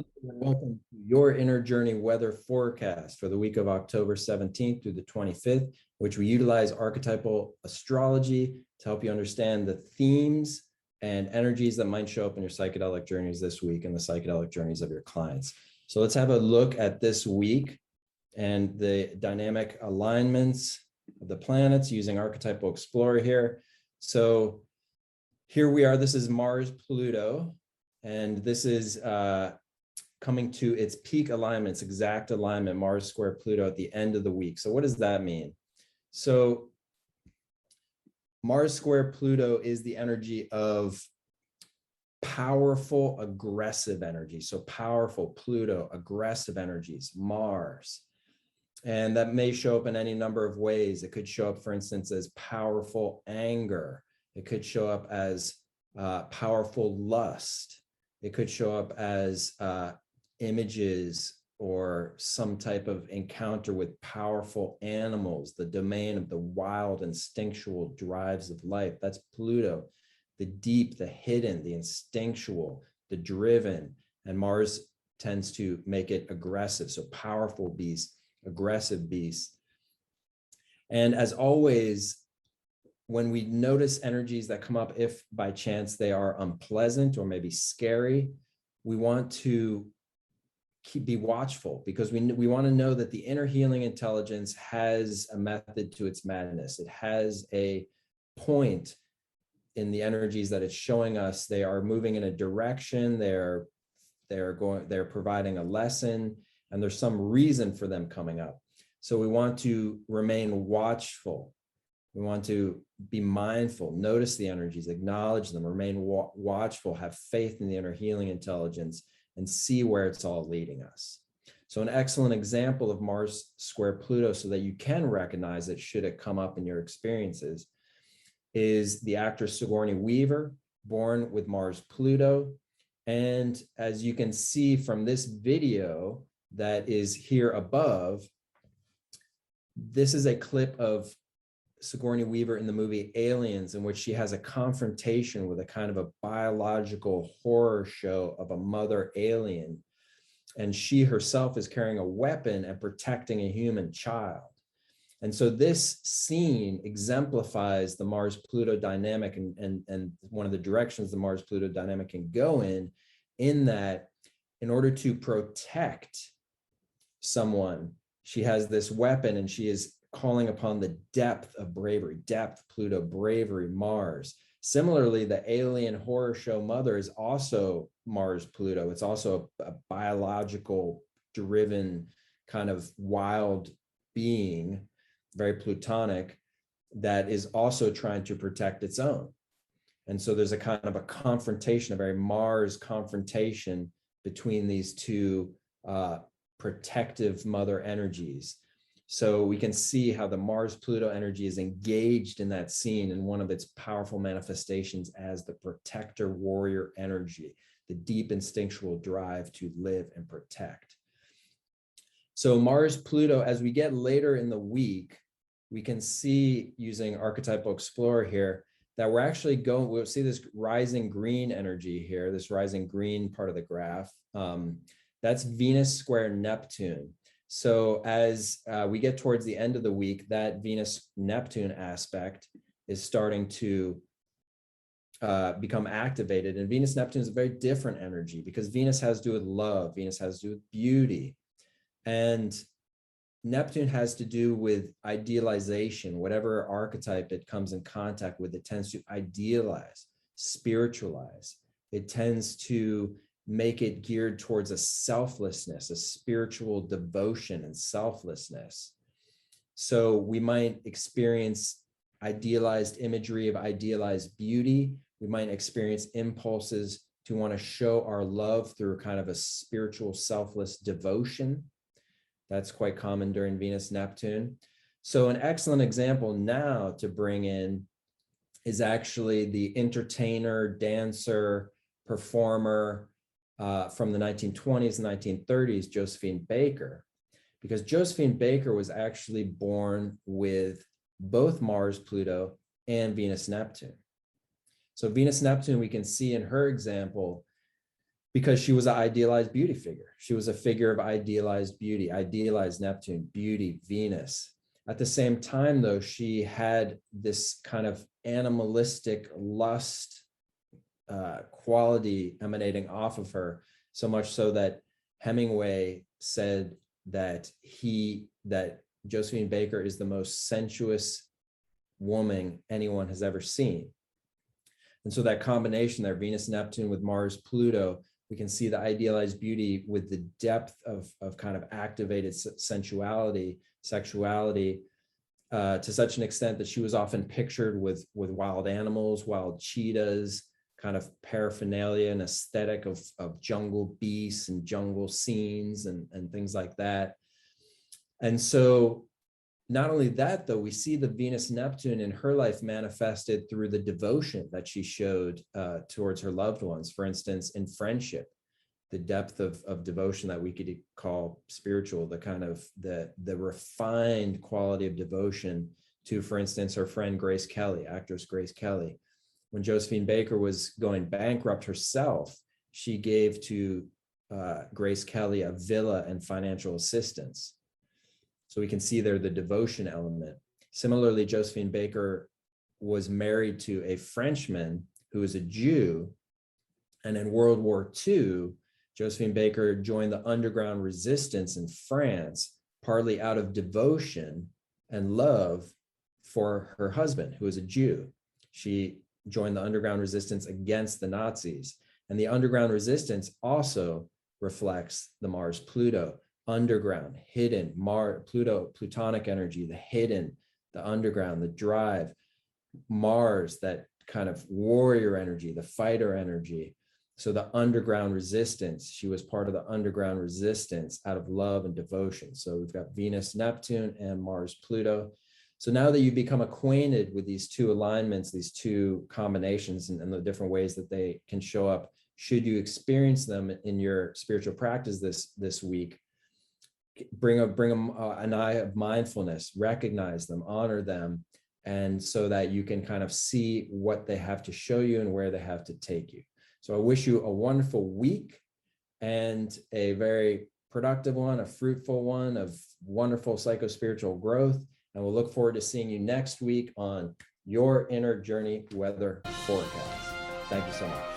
Hello and welcome to your Inner Journey weather forecast for the week of October 17th through the 25th, which we utilize archetypal astrology to help you understand the themes and energies that might show up in your psychedelic journeys this week and the psychedelic journeys of your clients. So let's have a look at this week and the dynamic alignments of the planets using Archetypal Explorer here. So here we are. This is Mars Pluto, and this is coming to its peak alignment, its exact alignment, Mars square Pluto at the end of the week. So what does that mean? So Mars square Pluto is the energy of powerful, aggressive energy. So powerful Pluto, aggressive energies, Mars. And that may show up in any number of ways. It could show up, for instance, as powerful anger. It could show up as powerful lust. It could show up as images or some type of encounter with powerful animals, the domain of the wild instinctual drives of life. That's Pluto, the deep, the hidden, the instinctual, the driven. And Mars tends to make it aggressive. So powerful beast, aggressive beast. And as always, when we notice energies that come up, if by chance they are unpleasant or maybe scary, we want to be watchful, because we want to know that the inner healing intelligence has a method to its madness. It has a point in the energies that it's showing us. They are moving in a direction, they're providing a lesson, and there's some reason for them coming up. So we want to remain watchful. We want to be mindful, notice the energies, acknowledge them, remain watchful, have faith in the inner healing intelligence, and see where it's all leading us. So an excellent example of Mars square Pluto, so that you can recognize it should it come up in your experiences, is the actress Sigourney Weaver, born with Mars Pluto. And as you can see from this video that is here above, this is a clip of Sigourney Weaver in the movie Aliens, in which she has a confrontation with a kind of a biological horror show of a mother alien. And she herself is carrying a weapon and protecting a human child. And so this scene exemplifies the Mars-Pluto dynamic and one of the directions the Mars-Pluto dynamic can go in that in order to protect someone, she has this weapon and she is calling upon the depth of bravery, depth, Pluto, bravery, Mars. Similarly, the alien horror show Mother is also Mars, Pluto. It's also a biological driven kind of wild being, very plutonic, that is also trying to protect its own. And so there's a kind of a confrontation, a very Mars confrontation between these two protective mother energies. So we can see how the Mars-Pluto energy is engaged in that scene, and one of its powerful manifestations as the protector warrior energy, the deep instinctual drive to live and protect. So Mars-Pluto, as we get later in the week, we can see using Archetypal Explorer here that we're actually going, we'll see this rising green energy here, this rising green part of the graph. That's Venus square Neptune. So as we get towards the end of the week, that Venus-Neptune aspect is starting to become activated. And Venus-Neptune is a very different energy, because Venus has to do with love. Venus has to do with beauty. And Neptune has to do with idealization. Whatever archetype it comes in contact with, it tends to idealize, spiritualize. It tends to make it geared towards a selflessness, a spiritual devotion and selflessness. So we might experience idealized imagery of idealized beauty. We might experience impulses to want to show our love through kind of a spiritual selfless devotion. That's quite common during Venus-Neptune. So an excellent example now to bring in is actually the entertainer, dancer, performer, from the 1920s and 1930s, Josephine Baker, because Josephine Baker was actually born with both Mars, Pluto, and Venus, Neptune. So Venus, Neptune, we can see in her example, because she was an idealized beauty figure. She was a figure of idealized beauty, idealized Neptune, beauty, Venus. At the same time, though, she had this kind of animalistic lust quality emanating off of her, so much so that Hemingway said that Josephine Baker is the most sensuous woman anyone has ever seen. And so that combination there, Venus, Neptune with Mars, Pluto, we can see the idealized beauty with the depth of kind of activated sensuality, sexuality, to such an extent that she was often pictured with wild animals, wild cheetahs, kind of paraphernalia and aesthetic of jungle beasts and jungle scenes and things like that. And so not only that, though, we see the Venus Neptune in her life manifested through the devotion that she showed towards her loved ones. For instance, in friendship, the depth of devotion that we could call spiritual, the kind of the refined quality of devotion to, for instance, her friend Grace Kelly, actress Grace Kelly. When Josephine Baker was going bankrupt herself, she gave to Grace Kelly a villa and financial assistance. So we can see there the devotion element. Similarly, Josephine Baker was married to a Frenchman who was a Jew. And in World War II, Josephine Baker joined the underground resistance in France, partly out of devotion and love for her husband, who was a Jew. She joined the underground resistance against the Nazis. And the underground resistance also reflects the Mars-Pluto. Underground, hidden, Pluto, Plutonic energy, the hidden, the underground, the drive, Mars, that kind of warrior energy, the fighter energy. So the underground resistance, she was part of the underground resistance out of love and devotion. So we've got Venus, Neptune, and Mars, Pluto. So now that you've become acquainted with these two alignments, these two combinations, and the different ways that they can show up, should you experience them in your spiritual practice this week, bring an eye of mindfulness, recognize them, honor them, and so that you can kind of see what they have to show you and where they have to take you. So I wish you a wonderful week and a very productive one, a fruitful one of wonderful psycho-spiritual growth. And we'll look forward to seeing you next week on Your Inner Journey Weather Forecast. Thank you so much.